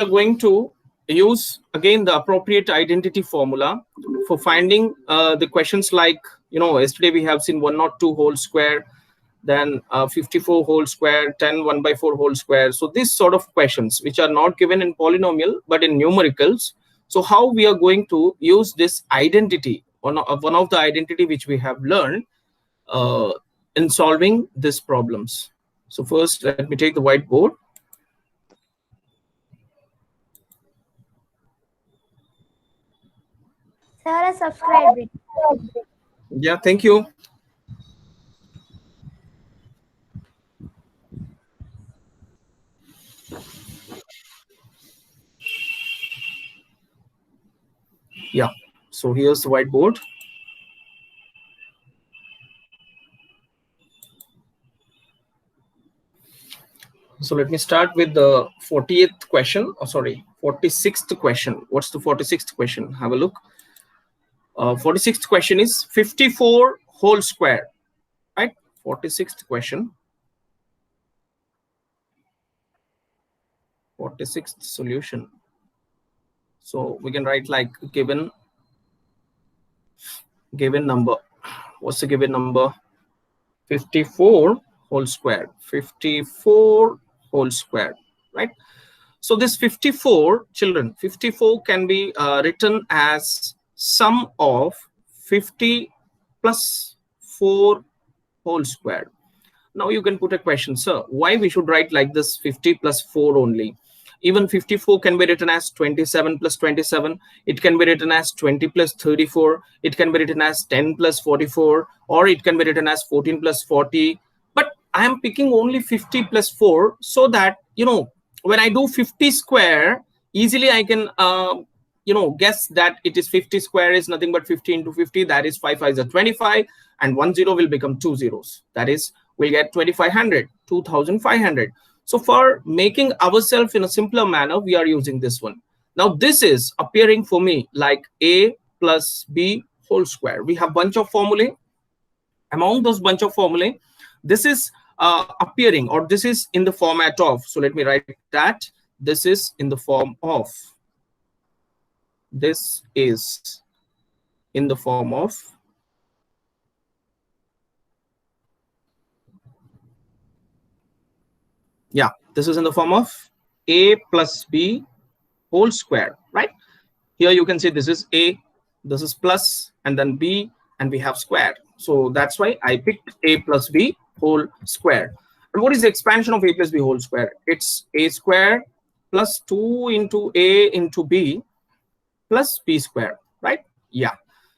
are going to use again the appropriate identity formula for finding the questions like, yesterday we have seen 102 whole square, then 54 whole square, 10 1/4 whole square. So this sort of questions which are not given in polynomial but in numericals. So how we are going to use this identity, one of the identity which we have learned in solving these problems. So first, let me take the whiteboard. Sir, I subscribed it. Yeah, thank you. Yeah, so here's the whiteboard. So let me start with the 40th question. Oh, sorry, 46th question. What's the 46th question? Have a look. 46th question is 54 whole square, right? 46th question. 46th solution. So we can write like given number. What's the given number? 54 whole square. 54 whole square, right? So this 54, children, 54 can be written as sum of 50 plus 4 whole square. Now you can put a question, sir, why we should write like this 50 plus 4 only? Even 54 can be written as 27 plus 27. It can be written as 20 plus 34. It can be written as 10 plus 44, or it can be written as 14 plus 40. But I am picking only 50 plus 4 so that, when I do 50 square, easily I can, guess that it is 50 square is nothing but 50 into 50. That is 5 5s are 25, and 1 0 will become 2 zeros. That is, we'll get 2500, 2500. So for making ourselves in a simpler manner, we are using this one. Now this is appearing for me like a plus b whole square. We have bunch of formulae. Among those bunch of formulae, this is appearing, or this is in the format of. So let me write that. This is in the form of. This is in the form of. Yeah, this is in the form of a plus b whole square, right? Here you can see this is a, this is plus, and then b, and we have square. So that's why I picked a plus b whole square. And what is the expansion of a plus b whole square? It's a square plus 2 into a into b plus b square, right? Yeah.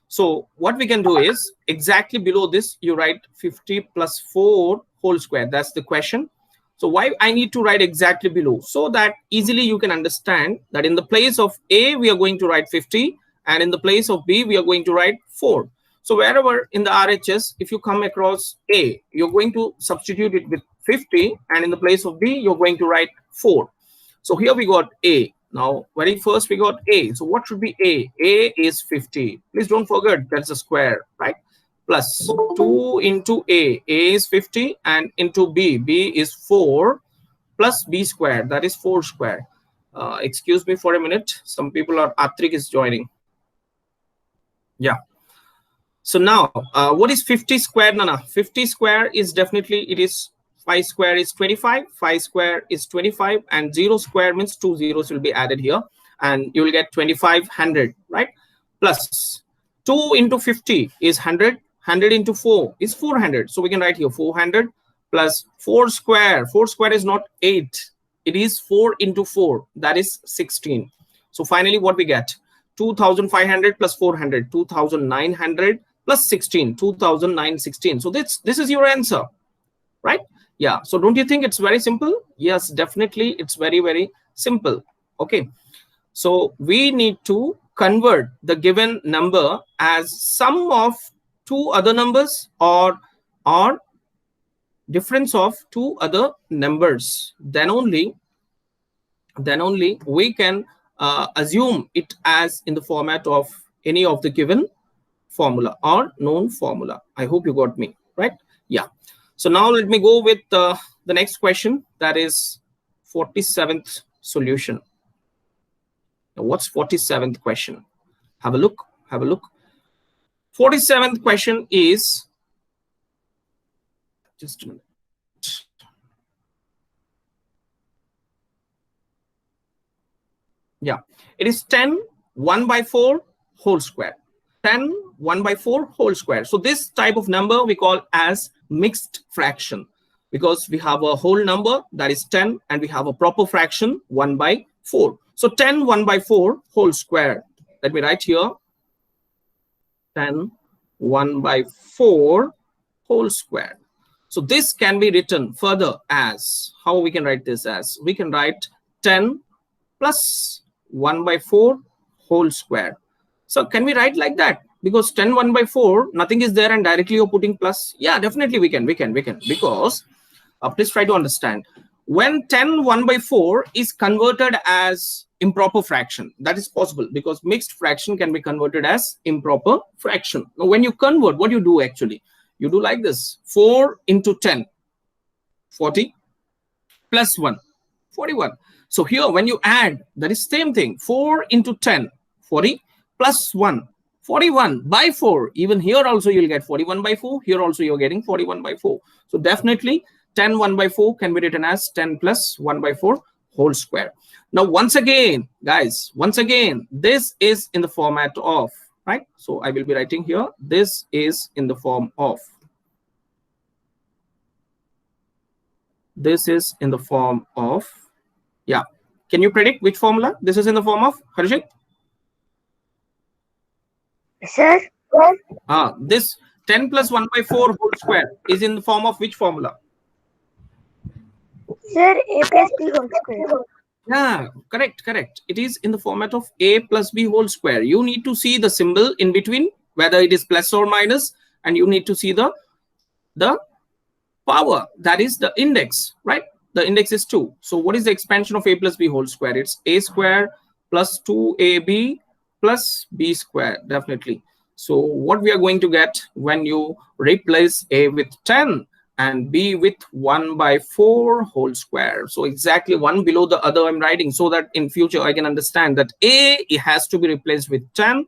So what we can do is exactly below this, you write 50 plus 4 whole square. That's the question. So why I need to write exactly below? So that easily you can understand that in the place of a, we are going to write 50, and in the place of b, we are going to write 4. So wherever in the RHS, if you come across a, you're going to substitute it with 50, and in the place of b, you're going to write 4. So here we got a. Now, very first we got a. So what should be a? A is 50. Please don't forget that's a square, right? Plus 2 into a is 50, and into b is 4, plus b square, that is 4 square. Excuse me for a minute. Some people are, Atrik is joining. Yeah. So now, what is 50 square? No, 50 square is definitely, it is 5 square is 25, 5 square is 25, and 0 square means 2 zeros will be added here, and you will get 2500, right? Plus 2 into 50 is 100, 100 into 4 is 400. So we can write here 400 plus 4 square. 4 square is not 8. It is 4 into 4. That is 16. So finally what we get? 2500 plus 400, 2900 plus 16, 2916. So this is your answer, right? Yeah. So don't you think it's very simple? Yes, definitely. It's very, very simple. Okay. So we need to convert the given number as sum of two other numbers, or difference of two other numbers. Then only we can assume it as in the format of any of the given formula or known formula. I hope you got me, right? Yeah. So now let me go with the next question, that is 47th solution. Now, what's 47th question? Have a look. Have a look. 47th question is, just a minute. Yeah, it is 10 1 by 4 whole square. 10 1 by 4 whole square. So this type of number we call as mixed fraction, because we have a whole number that is 10 and we have a proper fraction 1 by 4. So 10 1 by 4 whole square. Let me write here 10 1 by 4 whole square. So this can be written further as, how we can write this as, we can write 10 plus 1 by 4 whole square. So can we write like that? Because 10 1 by 4, nothing is there and directly you're putting plus. Yeah, definitely we can. Because please try to understand. When 10 1 by 4 is converted as improper fraction, that is possible because mixed fraction can be converted as improper fraction. Now, when you convert, what you do actually? You do like this. 4 into 10, 40 plus 1, 41. So here when you add, that is same thing. 4 into 10, 40 plus 1, 41 by 4. Even here also you'll get 41 by 4. Here also you're getting 41 by 4. So definitely 10 1 by 4 can be written as 10 plus 1 by 4 whole square. Now once again, guys, this is in the format of, right? So I will be writing here, this is in the form of. This is in the form of, yeah. Can you predict which formula this is in the form of, Harshit? Sir? This 10 plus 1 by 4 whole square is in the form of which formula? Sir, a plus b whole square. Yeah, correct. It is in the format of a plus b whole square. You need to see the symbol in between, whether it is plus or minus, and you need to see the power, that is the index, right? The index is 2. So what is the expansion of a plus b whole square? It's a square plus 2ab plus b square, definitely. So what we are going to get when you replace a with 10 and b with 1 by 4 whole square. So exactly one below the other I'm writing, so that in future I can understand that a, it has to be replaced with 10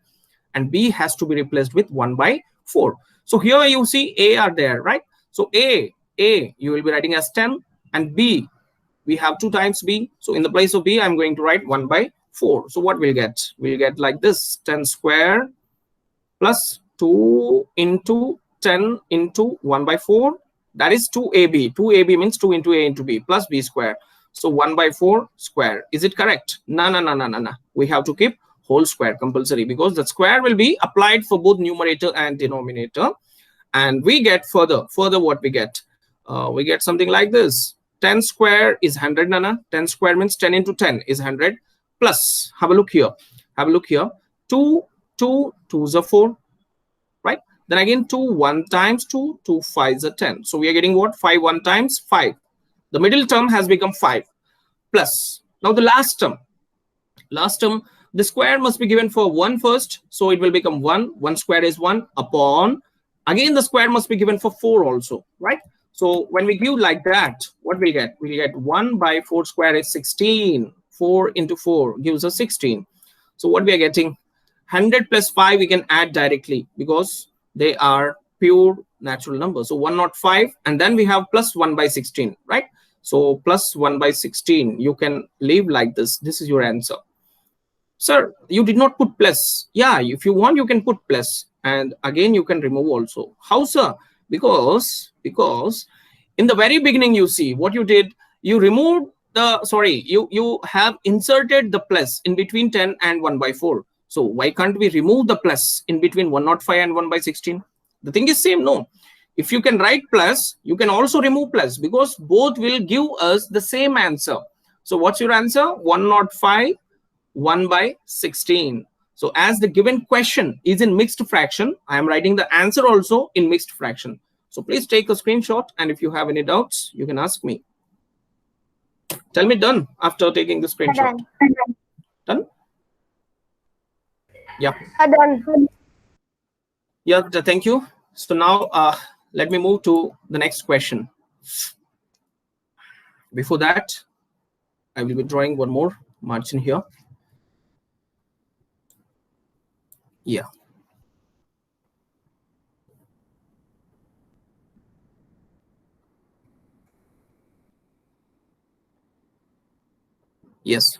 and b has to be replaced with 1 by 4. So here you see a are there, right? So a you will be writing as 10, and b, we have 2 times b. So in the place of b, I'm going to write 1 by 4. So what we'll get? We'll get like this, 10 square plus 2 into 10 into 1 by 4. That is 2ab. 2ab means 2 into a into b plus b square. So 1 by 4 square. Is it correct? No. We have to keep whole square compulsory, because the square will be applied for both numerator and denominator. And we get further what we get? We get something like this. 10 square is 100, Nana. 10 square means 10 into 10 is 100. Plus, have a look here. 2 2's are 4, right? Then again 2 1 times 2, 2 5's are 10. So we are getting what? 5 1 times 5. The middle term has become 5. Plus, now the last term, the square must be given for 1 first. So it will become 1. 1 square is 1 upon, again the square must be given for 4 also, right? So when we give like that, what we'll get? We'll get 1 by 4 square is 16. 4 into 4 gives us 16. So what we are getting? 100 plus 5 we can add directly, because they are pure natural numbers. So 105, and then we have plus 1 by 16, right? So plus 1 by 16, you can leave like this. This is your answer. Sir, you did not put plus. Yeah, if you want, you can put plus. And again, you can remove also. How, sir? Because in the very beginning, you see what you did. You removed the, you have inserted the plus in between 10 and 1 by 4. So why can't we remove the plus in between 105 and 1 by 16? The thing is same, no? If you can write plus, you can also remove plus, because both will give us the same answer. So what's your answer? 105, 1 by 16. So as the given question is in mixed fraction, I am writing the answer also in mixed fraction. So please take a screenshot, and if you have any doubts, you can ask me. Tell me done after taking the screenshot. Done? Yeah. Done. Yeah, thank you. So now let me move to the next question. Before that, I will be drawing one more margin here. Yeah. Yes.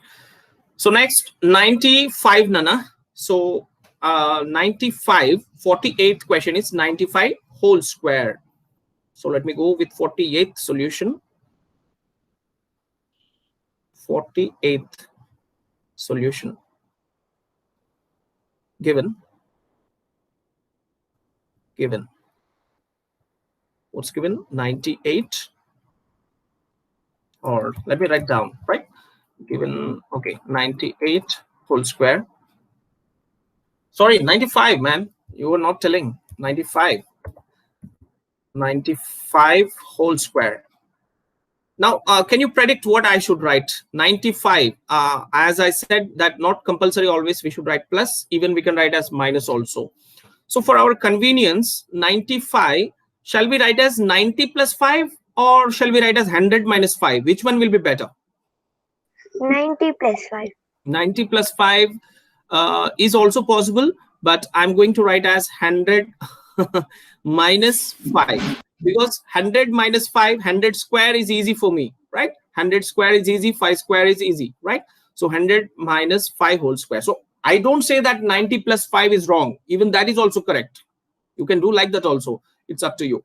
So next 95, Nana. So 95, 48th question is 95 whole square. So let me go with 48th solution. 48th solution given. What's given? 98, or let me write down, right? Given, okay, 98 whole square. Sorry, 95, man. You were not telling. 95. 95 whole square. Now, can you predict what I should write? 95. As I said, that not compulsory always we should write plus. Even we can write as minus also. So for our convenience, 95, shall we write as 90 plus 5, or shall we write as 100 minus 5? Which one will be better? 90 plus 5. 90 plus 5 is also possible, but I'm going to write as 100 minus 5, because 100 minus 5, 100 square is easy for me, right? 100 square is easy, 5 square is easy, right? So 100 minus 5 whole square. So I don't say that 90 plus 5 is wrong. Even that is also correct. You can do like that also. It's up to you.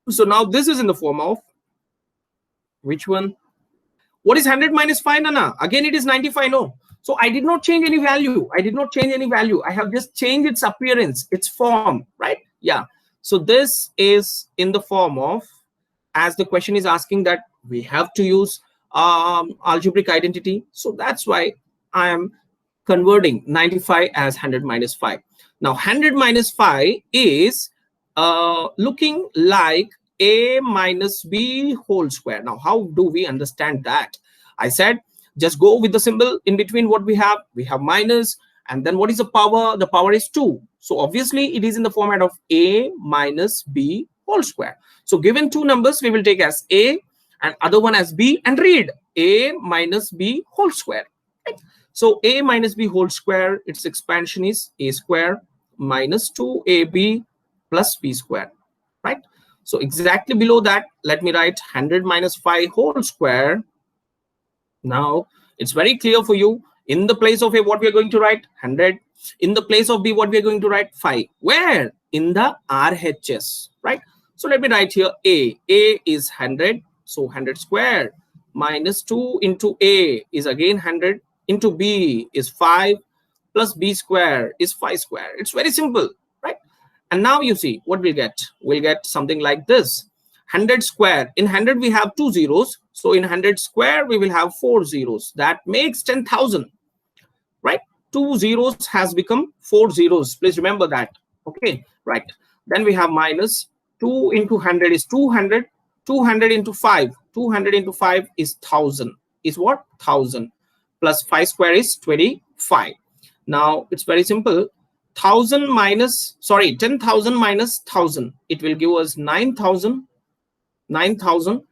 So now this is in the form of which one? What is 100 minus 5, Nana? Again, it is 95, no? So I did not change any value. I did not change any value. I have just changed its appearance, its form, right? Yeah. So this is in the form of, as the question is asking that we have to use algebraic identity. So that's why I am converting 95 as 100 minus 5. Now 100 minus 5 is looking like a minus b whole square. Now how do we understand that? I said just go with the symbol in between. What we have minus, and then what is the power? The power is 2. So obviously it is in the format of a minus b whole square. So given two numbers, we will take as a and other one as b and read a minus b whole square, right? So a minus b whole square, its expansion is a square minus 2ab plus b square, right? So exactly below that, let me write 100 minus 5 whole square. Now it's very clear for you. In the place of a, what we are going to write? 100. In the place of b, what we are going to write? 5. Where? In the RHS, right? So let me write here a. A is 100. So 100 square minus 2 into a is again 100 into b is 5 plus b square is 5 square. It's very simple, right? And now you see what we'll get. We'll get something like this. 100 square. In 100 we have 2 zeros. So in 100 square we will have 4 zeros. That makes 10,000, right? 2 zeros has become 4 zeros. Please remember that. Okay, right. Then we have minus 2 into 100 is 200. 200 into 5. 200 into 5 is 1,000. Is what? 1,000. Plus 5 square is 25. Now it's very simple. 1,000 minus, sorry, 10,000 minus 1,000. It will give us 9,000. 9,000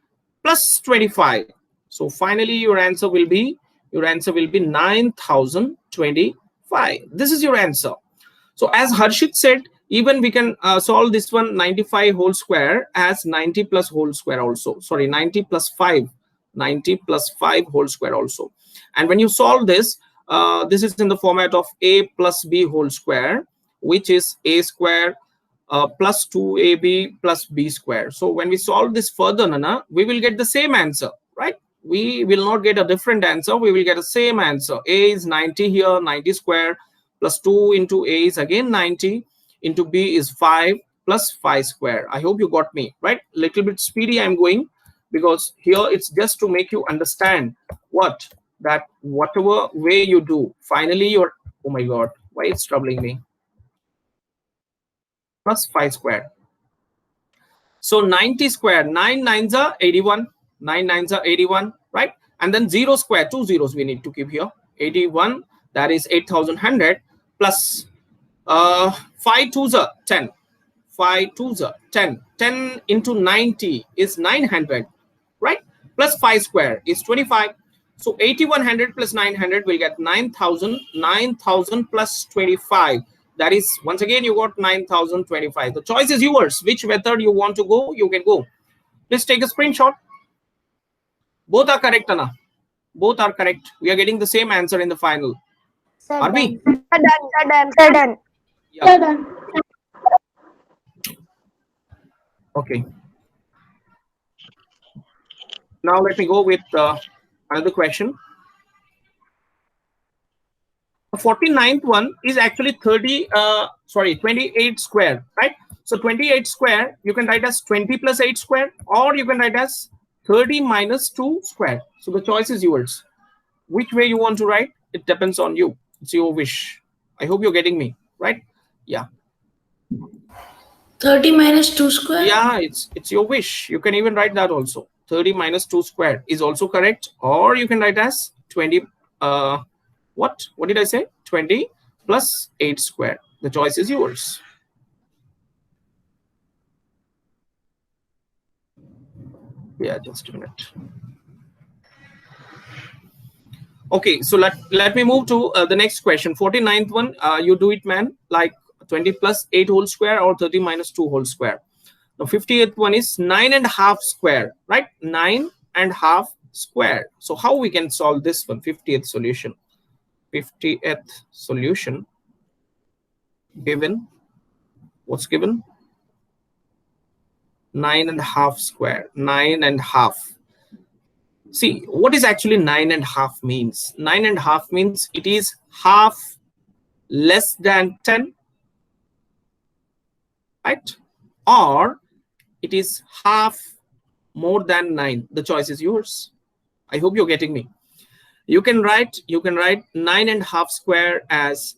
plus 25. So finally your answer will be 9,025. This is your answer. So as Harshit said, even we can solve this one 95 whole square as 90 plus whole square also. Sorry, 90 plus 5. 90 plus 5 whole square also. And when you solve this, this is in the format of a plus b whole square, which is a square plus 2ab plus b square. So when we solve this further, Nana, we will get the same answer, right? We will not get a different answer. We will get the same answer. A is 90 here, 90 square plus 2 into a is again 90 into b is 5 plus 5 square. I hope you got me, right? Little bit speedy I'm going, because here it's just to make you understand what that whatever way you do, finally you're, oh my god, why it's troubling me, plus 5 square. So 90 square, 9 nines are 81, 9 nines are 81, right? And then 0 square, 2 zeros we need to keep here, 81, that is 8,100 plus 5 twos are 10, 5 twos are 10, 10 into 90 is 900, right? Plus 5 square is 25. So 8,100 plus 900 will get 9,000, 9,000 plus 25. That is, once again, you got 9025. The choice is yours. Which method you want to go, you can go. Please take a screenshot. Both are correct, Anna. Both are correct. We are getting the same answer in the final. Sir, Are we? done. Sir, done. Yeah. Okay. Now let me go with another question. The 49th one is actually 28 square, right? So 28 square, you can write as 20 plus 8 square, or you can write as 30 minus 2 square. So the choice is yours. Which way you want to write, it depends on you. It's your wish. I hope you're getting me, right? Yeah. 30 minus 2 square? Yeah, it's your wish. You can even write that also. 30 minus 2 square is also correct. Or you can write as 20, what did I say? 20 plus 8 square. The choice is yours. Yeah, just a minute. Okay, so let me move to the next question. 49th one, you do it, man, like 20 plus 8 whole square or 30 minus 2 whole square. Now 50th one is 9.5 square, right? 9.5 square. So how we can solve this one? 50th solution. 50th solution given, what's given? 9.5 square, 9.5. See, what is actually 9.5 means? 9.5 means it is half less than 10, right? Or it is half more than 9. The choice is yours. I hope you're getting me. You can write 9.5 square as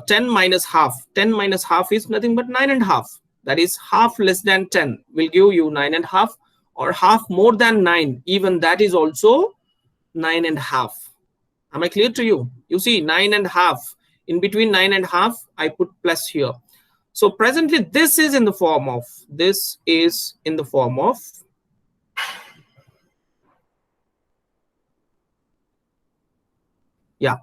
10 minus half. 10 minus half is nothing but 9.5. That is half less than 10 will give you 9.5, or half more than 9. Even that is also 9.5. Am I clear to you? You see 9.5. In between 9.5, I put plus here. So presently, this is in the form of, yeah,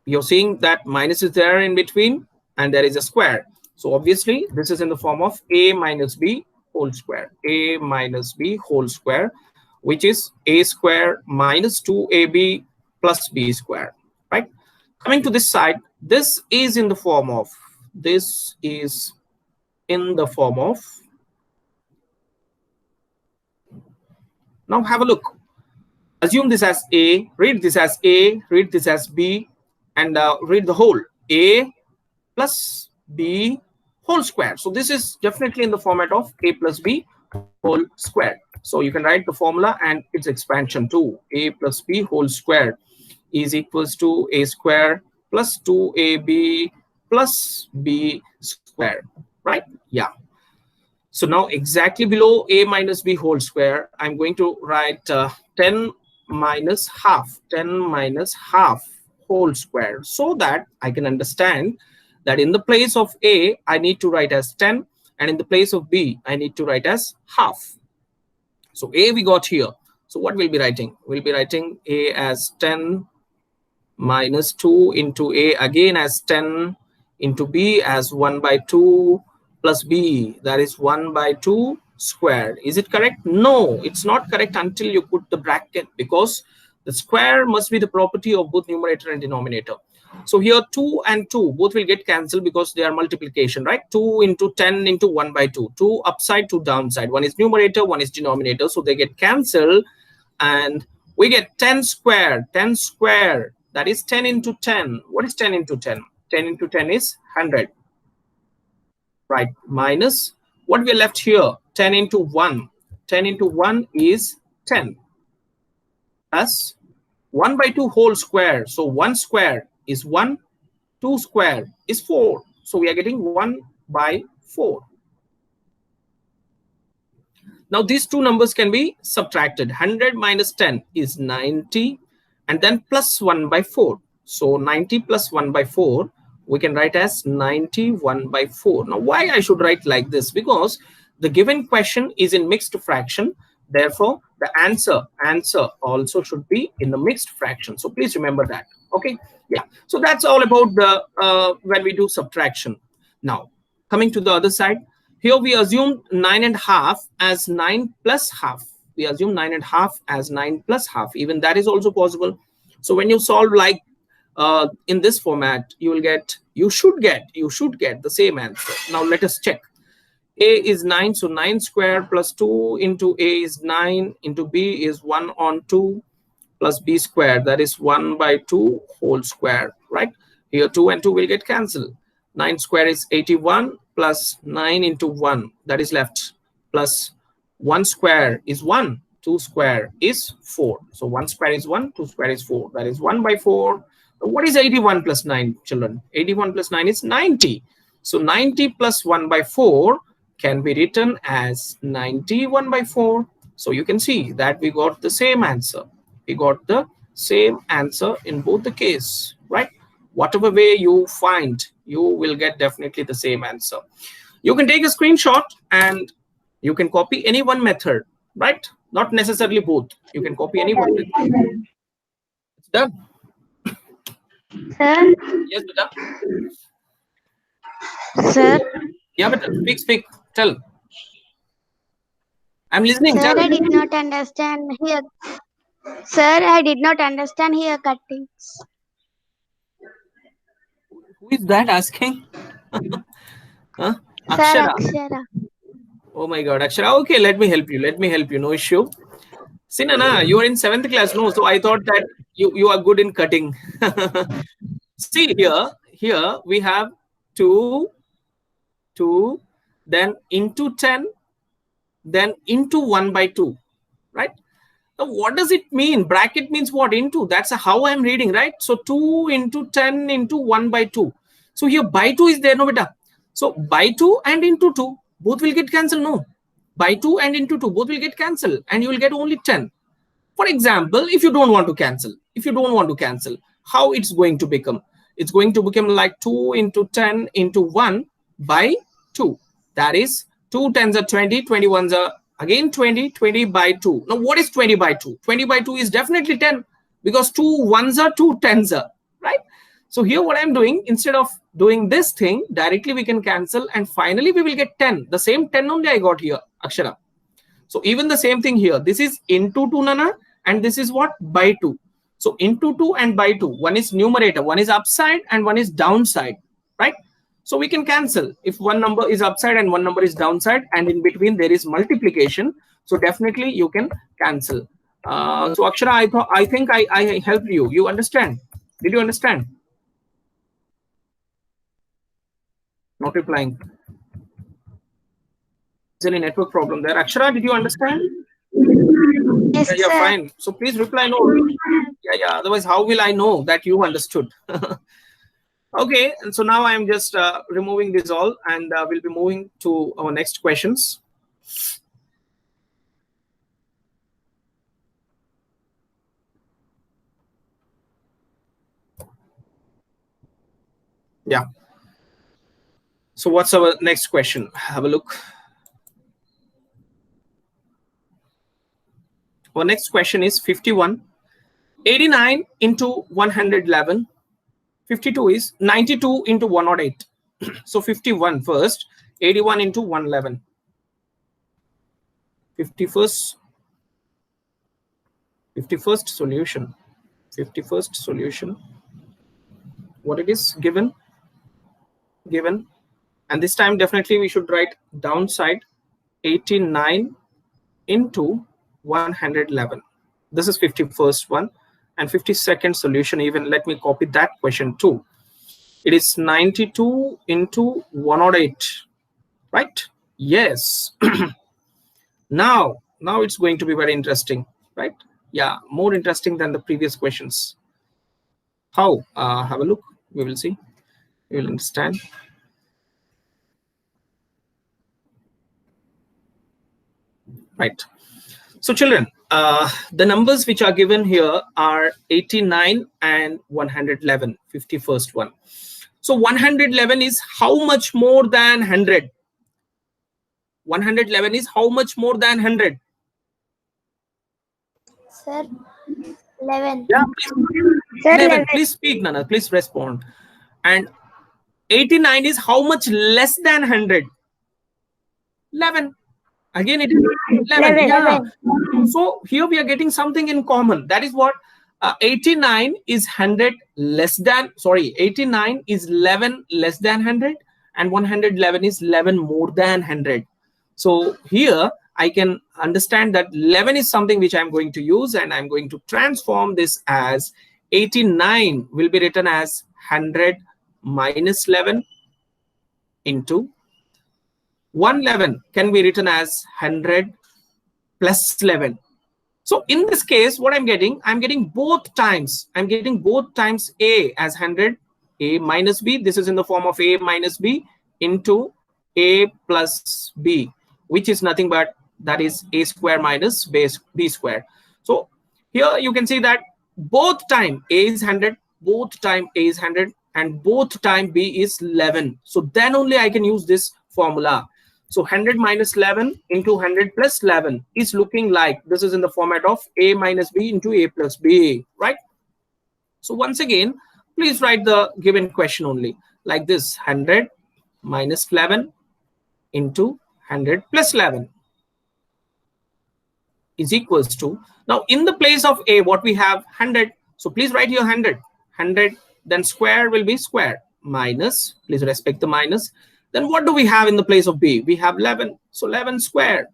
you're seeing that minus is there in between and there is a square. So obviously, this is in the form of a minus b whole square. A minus b whole square, which is a square minus 2ab plus b square, right? Coming to this side, this is in the form of, now have a look. Assume this as a, read this as a, read this as b, and read the whole, a plus b whole square. So this is definitely in the format of a plus b whole square. So you can write the formula and its expansion too. A plus b whole square is equals to a square plus 2ab plus b square, right? Yeah. So now exactly below a minus b whole square, I'm going to write 10 minus half whole square, so that I can understand that in the place of a, I need to write as 10, and in the place of b, I need to write as half. So a we got here. So what we'll be writing? We'll be writing a as 10 minus 2 into a again as 10 into b as 1 by 2 plus b, that is 1 by 2 squared. Is it correct? No, it's not correct until you put the bracket, because the square must be the property of both numerator and denominator. So here 2 and 2 both will get cancelled because they are multiplication, right? 2 into 10 into 1 by 2. 2 upside, 2 downside. One is numerator, one is denominator. So they get cancelled and we get 10 squared. 10 squared. That is 10 into 10. What is 10 into 10? 10 into 10 is 100. Right. Minus what we are left here. 10 into 1. 10 into 1 is 10. Plus 1 by 2 whole square. So 1 square is 1. 2 square is 4. So we are getting 1 by 4. Now these two numbers can be subtracted. 100 minus 10 is 90. And then plus 1 by 4. So 90 plus 1 by 4, we can write as 91 by 4. Now why I should write like this? Because the given question is in mixed fraction. Therefore, the answer also should be in the mixed fraction. So please remember that. Okay. Yeah. So that's all about the when we do subtraction. Now, coming to the other side, here we assume 9.5 as 9 plus half. We assume 9.5 as 9 plus half. Even that is also possible. So when you solve like in this format, you should get the same answer. Now let us check. A is 9, so 9 square plus 2 into A is 9 into B is 1 on 2 plus B square, that is 1 by 2 whole square, right? Here 2 and 2 will get cancelled. 9 square is 81 plus 9 into 1, that is left, plus 1 square is 1, 2 square is 4. So 1 square is 1, 2 square is 4, that is 1 by 4. What is 81 plus 9, children? 81 plus 9 is 90. So 90 plus 1 by 4 can be written as 91 by 4. So you can see that we got the same answer. We got the same answer in both the case, right? Whatever way you find, you will get definitely the same answer. You can take a screenshot and you can copy any one method, right? Not necessarily both. You can copy any one method. It's done. Sir. Yes, beta. Sir. Yeah, beta. Speak. Tell. I'm listening. Sir, Tell. I did not understand here. Sir, I did not understand here cuttings. Who is that asking? Huh? Sir, Akshara. Akshara. Oh my God, Akshara. Okay, let me help you. No issue. See, Nana, you are in 7th class, no? So I thought that you are good in cutting. See here we have 2, then into 10, then into 1 by 2, right? Now, what does it mean? Bracket means what? Into. That's how I'm reading, right? So 2 into 10 into 1 by 2. So here by 2 is there, no beta. So by 2 and into 2, both will get cancelled, no? By 2 and into 2, both will get cancelled and you will get only 10. For example, if you don't want to cancel, how it's going to become? It's going to become like 2 into 10 into 1 by 2. That is 2 10s are 20, 21s are again 20, 20 by 2. Now, what is 20 by 2? 20 by 2 is definitely 10 because 2 1s are 2 10s are, right? So here what I'm doing, instead of doing this thing, directly we can cancel and finally we will get 10. The same 10 only I got here, Akshara. So even the same thing here. This is into 2, Nana, and this is what? By 2. So into 2 and by 2. One is numerator, one is upside and one is downside, right? So we can cancel if one number is upside and one number is downside and in between there is multiplication. So definitely you can cancel. So Akshara, I think I helped you. You understand? Did you understand? Not replying. Is there any network problem there? Akshara, did you understand? Yes, yeah, sir. fine. So please reply no. Yeah. Otherwise, how will I know that you understood? Okay, and so now I'm just removing this all, and we'll be moving to our next questions. Yeah. So what's our next question? Have a look. Our next question is 51. 89 into 111. 52 is 92 into 108. So 51 first, 81 into 111. 51st solution. 51st solution. What it is given. And this time definitely we should write downside 89 into 111. This is 51st one. And 52nd solution, even let me copy that question too. It is 92 into 108, right? Yes. now it's going to be very interesting, right? Yeah, more interesting than the previous questions. How? Have a look. We will see. You will understand. Right. So children, the numbers which are given here are 89 and 111, 51st one. So 111 is how much more than 100? 111 is how much more than 100? Sir, 11. Yeah, Sir, 11. Please speak, Nana. Please respond. And 89 is how much less than 100? 11. Again, it is 11. 11. Yeah. So here we are getting something in common. That is what 89 is 100 less than, sorry, 89 is 11 less than 100, and 111 is 11 more than 100. So here I can understand that 11 is something which I'm going to use, and I'm going to transform this as 89 will be written as 100 minus 11 into 111 can be written as 100 plus 11. So in this case, what I'm getting both times. I'm getting both times A as 100, A minus B. This is in the form of A minus B into A plus B, which is nothing but that is A square minus B square. So here you can see that both time A is 100, both time A is 100, and both time B is 11. So then only I can use this formula. So 100 minus 11 into 100 plus 11 is looking like this is in the format of A minus B into A plus B, right? So once again, please write the given question only like this: 100 minus 11 into 100 plus 11 is equals to, now in the place of A, what we have 100. So please write here 100, 100, then square will be square minus, please respect the minus. Then what do we have in the place of B? We have 11. So 11 square.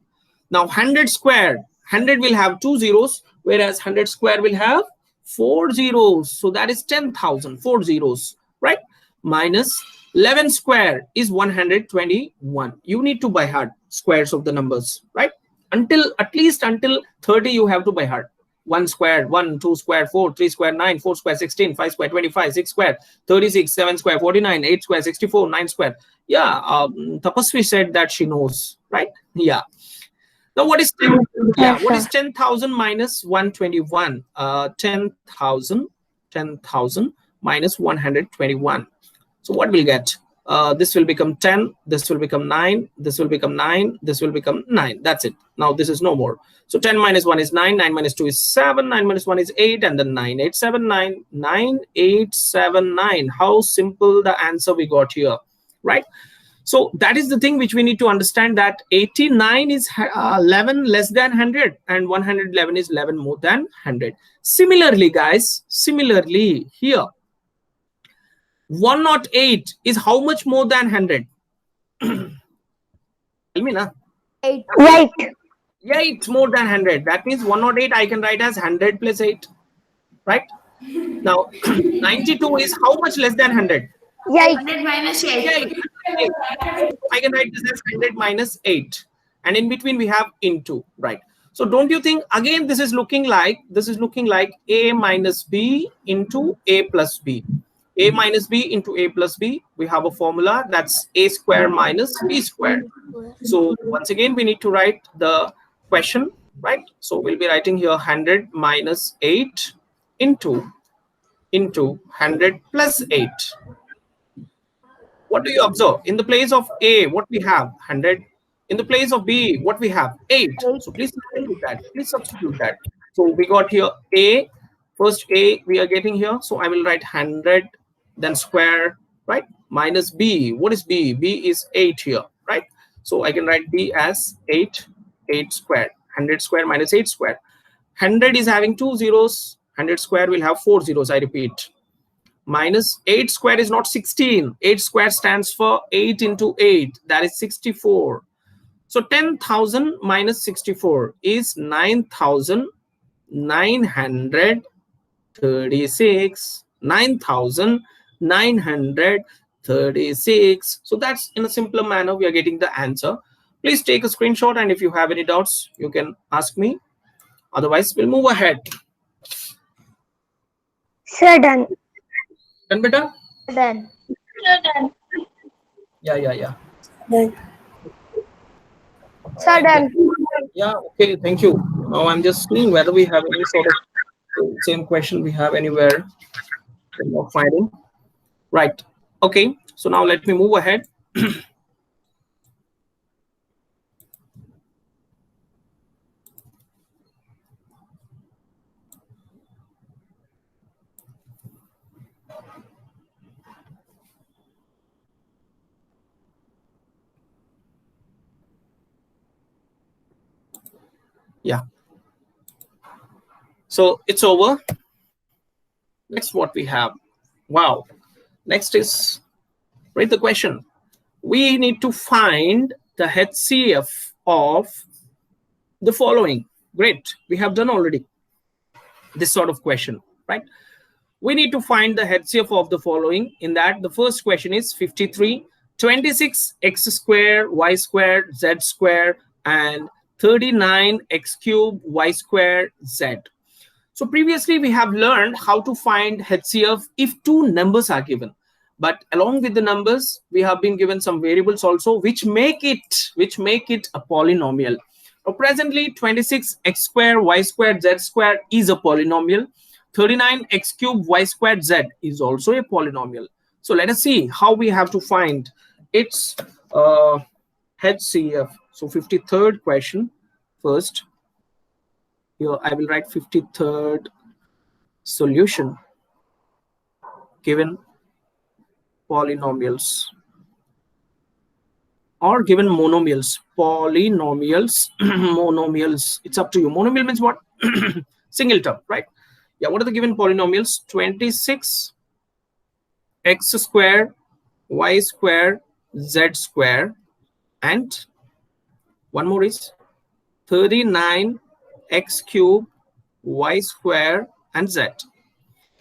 Now 100 square, 100 will have 2 zeros, whereas 100 square will have 4 zeros. So that is 10,000, 4 zeros, right? Minus 11 square is 121. You need to by heart squares of the numbers, right? Until at least until 30, you have to by heart. 1 square, 1, 2 square, 4, 3 square, 9, 4 square, 16, 5 square, 25, 6 square, 36, 7 square, 49, 8 square, 64, 9 square. Yeah, Tapasvi said that she knows, right? Yeah. Now what is 10? Yeah, what is 10,000 minus 121? 10,000 minus 121. So what we'll get? This will become 10, this will become 9, this will become 9, this will become 9. That's it. Now this is no more. So 10 minus 1 is 9, 9 minus 2 is 7, 9 minus 1 is 8, and then 9879, 9879. How simple the answer we got here, right? So that is the thing which we need to understand, that 89 is 11 less than 100, and 111 is 11 more than 100. Similarly, guys, similarly here, 108 is how much more than 100? Tell me, na? 8. Right. 8 more than 100. That means 108 I can write as 100 plus 8, right? Now 92 is how much less than 100? 8. minus 8. 8. I can write this as 100 minus 8, and in between we have into, right? So don't you think again this is looking like A minus B into A plus B? A minus B into A plus B, we have a formula that's A square minus B square. So once again we need to write the question, right? So we'll be writing here 100 minus 8 into 100 plus 8. What do you observe? In the place of A, what we have? 100. In the place of B, what we have? 8. So please substitute that. Please substitute that. So we got here A. First A we are getting here. So I will write 100, then square, right? Minus B. What is B? B is 8 here, right? So I can write B as 8, 8 square. 100 square minus 8 square. 100 is having 2 zeros. 100 square will have 4 zeros. I repeat. Minus 8 square is not 16. 8 square stands for 8 into 8. That is 64. So 10,000 minus 64 is 9,936. 9,936. So that's in a simpler manner we are getting the answer. Please take a screenshot, and if you have any doubts, you can ask me. Otherwise, we'll move ahead. Sir, done. Done, beta? Done. Yeah. Sir, done. Yeah, okay, thank you. Now I'm just seeing whether we have any sort of same question we have anywhere. I'm not finding. Right. Okay, so now let me move ahead. Yeah. So it's over. Next, what we have. Wow. Next is, read the question. We need to find the HCF of the following. Great. We have done already this sort of question, right? We need to find the HCF of the following. In that, the first question is 53, 26 x square, y square, z square, and 39 x cube, y square, z. So previously we have learned how to find HCF if two numbers are given. But along with the numbers, we have been given some variables also which make it a polynomial. Now presently 26 x square, y square, z square is a polynomial. 39 x cube, y squared, z is also a polynomial. So let us see how we have to find its HCF. So 53rd question first. Here I will write 53rd solution given polynomials or given monomials. Polynomials, monomials, it's up to you. Monomial means what? Single term, right? Yeah, what are the given polynomials? 26 x square, y square, z square, and one more is 39 x cube, y square, and z.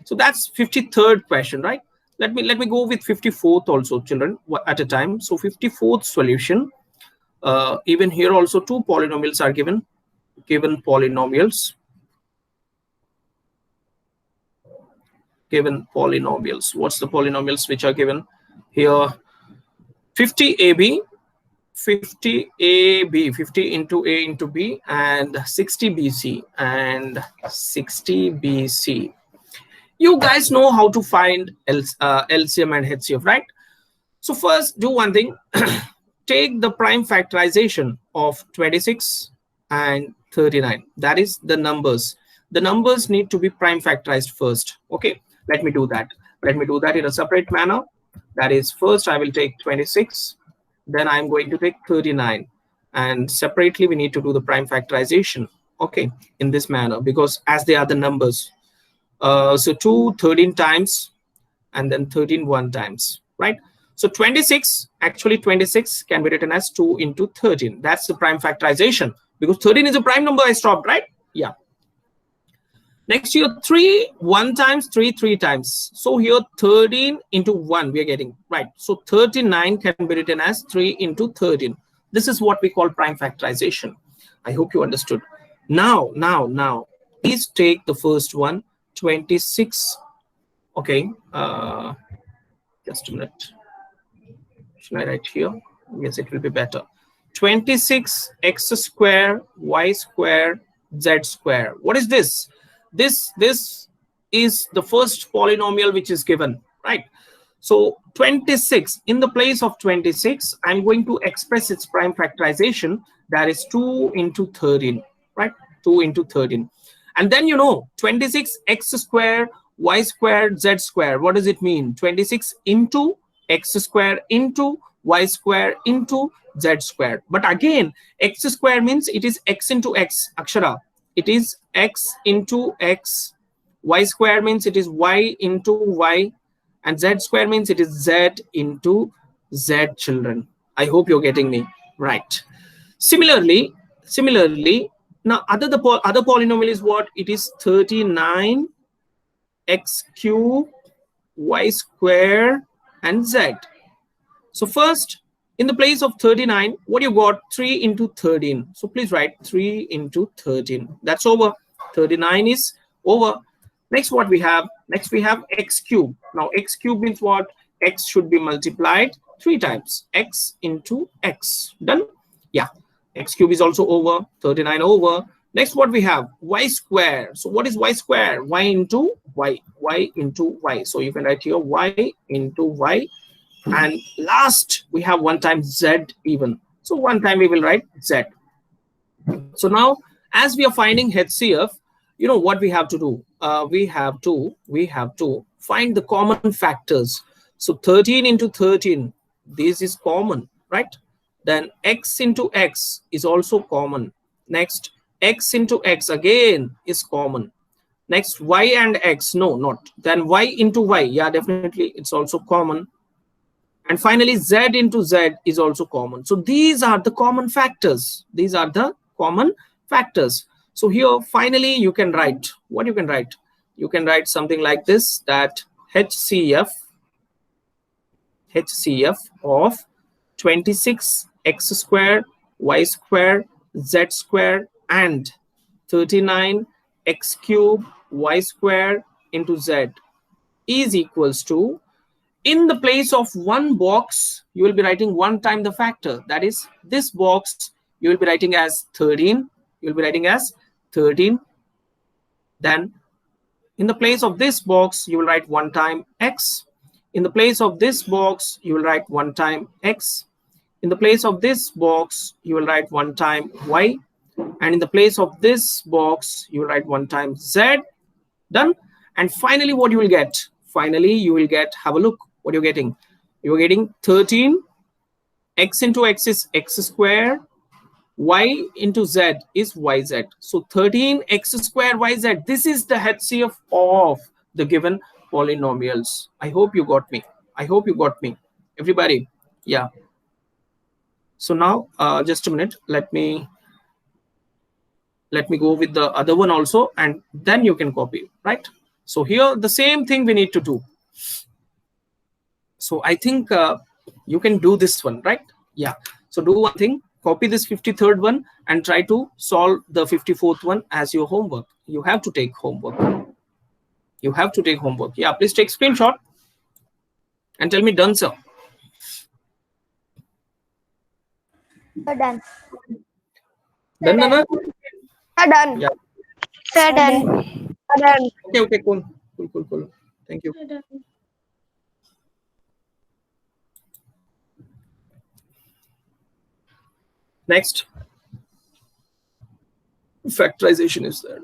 So that's 53rd question, right? Let me go with 54th also, children, at a time. So 54th solution. Even here also two polynomials are given. Given polynomials. Given polynomials. What's the polynomials which are given here? 50ab, 50ab, 50 into a into b, and 60bc and 60bc. You guys know how to find LCM and HCF, right? So first, do one thing. Take the prime factorization of 26 and 39. That is the numbers. The numbers need to be prime factorized first. Okay, let me do that. Let me do that in a separate manner. That is, first I will take 26. Then I'm going to take 39. And separately, we need to do the prime factorization. Okay, in this manner, because as they are the numbers. So 2 13 times and then 13 1 times, right? So 26, actually 26 can be written as 2 into 13. That's the prime factorization because 13 is a prime number. I stopped, right? Yeah. Next here, 3 1 times, 3 3 times. So here 13 into 1 we are getting, right? So 39 can be written as 3 into 13. This is what we call prime factorization. I hope you understood. Now, please take the first one, 26. Okay, just a minute. Should I write here? Yes, it will be better. 26 x square, y square, z square. What is this? This is the first polynomial which is given, right? So 26, in the place of 26, I'm going to express its prime factorization. That is 2 into 13, right? 2 into 13. And then, you know, 26 x square, y squared, z square. What does it mean? 26 into x square into y square into z square. But again, x square means it is x into x, Akshara. It is x into x. Y square means it is y into y. And z square means it is z into z, children. I hope you're getting me right. Similarly, now other polynomial is what? It is 39 x cube, y square, and z. So first, in the place of 39, what you got? 3 into 13. So please write 3 into 13. That's over. 39 is over. Next, what we have? Next, we have x cube. Now, x cube means what? X should be multiplied 3 times. X into x. Done? Yeah. X cube is also over. 39 over. Next, what we have? Y square. So what is y square? Y into y. Y into y. So you can write here y into y. And last, we have 1 times z even. So 1 time we will write z. So now, as we are finding HCF, you know what we have to do? We have to find the common factors. So 13 into 13, this is common, right? Then x into x is also common. Next, x into x again is common. Next, y and x, no, not. Then y into y, yeah, definitely it's also common. And finally, z into z is also common. So these are the common factors. These are the common factors. So here, finally, you can write, what you can write? You can write something like this, that HCF of 26x square, y square, z square, and 39x cube, y square into z is equals to, in the place of one box, you will be writing one time the factor. That is, this box you will be writing as 13. You will be writing as 13. Then in the place of this box, you will write one time x. In the place of this box, you will write one time x. In the place of this box, you will write one time y. And in the place of this box, you will write one time z. Done. And finally, what you will get? Finally, you will get, have a look, what you're getting. You're getting 13. X into x is x square. Y into z is yz. So 13x square yz. This is the HCF of the given polynomials. I hope you got me. I hope you got me. Everybody. Yeah. So now, just a minute. Let me go with the other one also, and then you can copy, right? So here, the same thing we need to do. So I think you can do this one, right? Yeah. So do one thing, copy this 53rd one and try to solve the 54th one as your homework. You have to take homework. You have to take homework. Yeah, please take screenshot and tell me done, sir. Done. Done, Nana? Done. Yeah. Done. Done. Okay, cool. Cool. Thank you. Next, factorization is there.